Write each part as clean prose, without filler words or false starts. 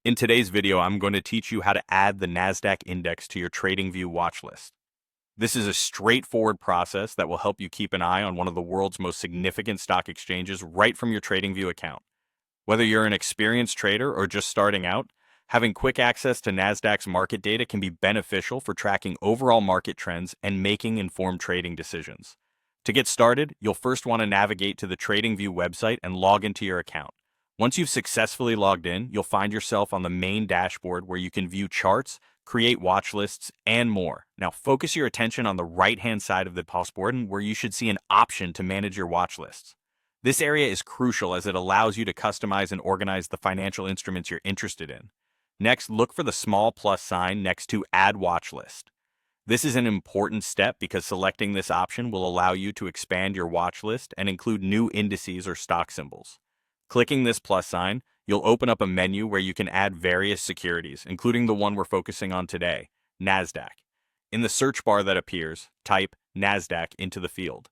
In today's video, I'm going to teach you how to add the NASDAQ index to your TradingView watchlist. This is a straightforward process that will help you keep an eye on one of the world's most significant stock exchanges right from your TradingView account. Whether you're an experienced trader or just starting out, having quick access to NASDAQ's market data can be beneficial for tracking overall market trends and making informed trading decisions. To get started, you'll first want to navigate to the TradingView website and log into your account. Once you've successfully logged in, you'll find yourself on the main dashboard where you can view charts, create watch lists, and more. Now focus your attention on the right-hand side of the dashboard where you should see an option to manage your watch lists. This area is crucial as it allows you to customize and organize the financial instruments you're interested in. Next, look for the small plus sign next to Add Watch List. This is an important step because selecting this option will allow you to expand your watch list and include new indices or stock symbols. Clicking this plus sign, you'll open up a menu where you can add various securities, including the one we're focusing on today, NASDAQ. In the search bar that appears, type NASDAQ into the field.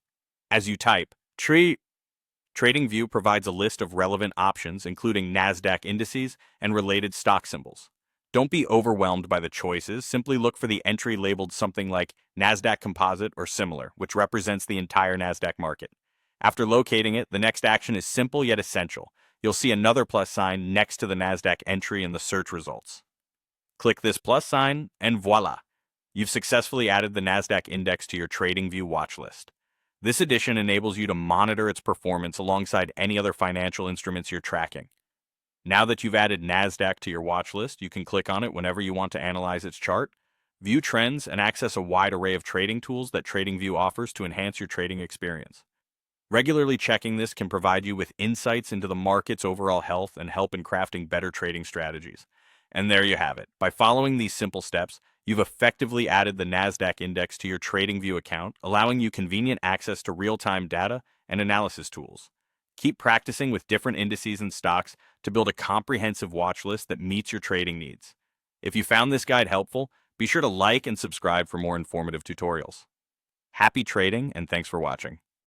As you type, TradingView provides a list of relevant options, including NASDAQ indices and related stock symbols. Don't be overwhelmed by the choices, simply look for the entry labeled something like NASDAQ Composite or similar, which represents the entire NASDAQ market. After locating it, the next action is simple yet essential. You'll see another plus sign next to the NASDAQ entry in the search results. Click this plus sign, and voila! You've successfully added the NASDAQ index to your TradingView watchlist. This addition enables you to monitor its performance alongside any other financial instruments you're tracking. Now that you've added NASDAQ to your watchlist, you can click on it whenever you want to analyze its chart, view trends, and access a wide array of trading tools that TradingView offers to enhance your trading experience. Regularly checking this can provide you with insights into the market's overall health and help in crafting better trading strategies. And there you have it. By following these simple steps, you've effectively added the NASDAQ index to your TradingView account, allowing you convenient access to real-time data and analysis tools. Keep practicing with different indices and stocks to build a comprehensive watch list that meets your trading needs. If you found this guide helpful, be sure to like and subscribe for more informative tutorials. Happy trading, and thanks for watching.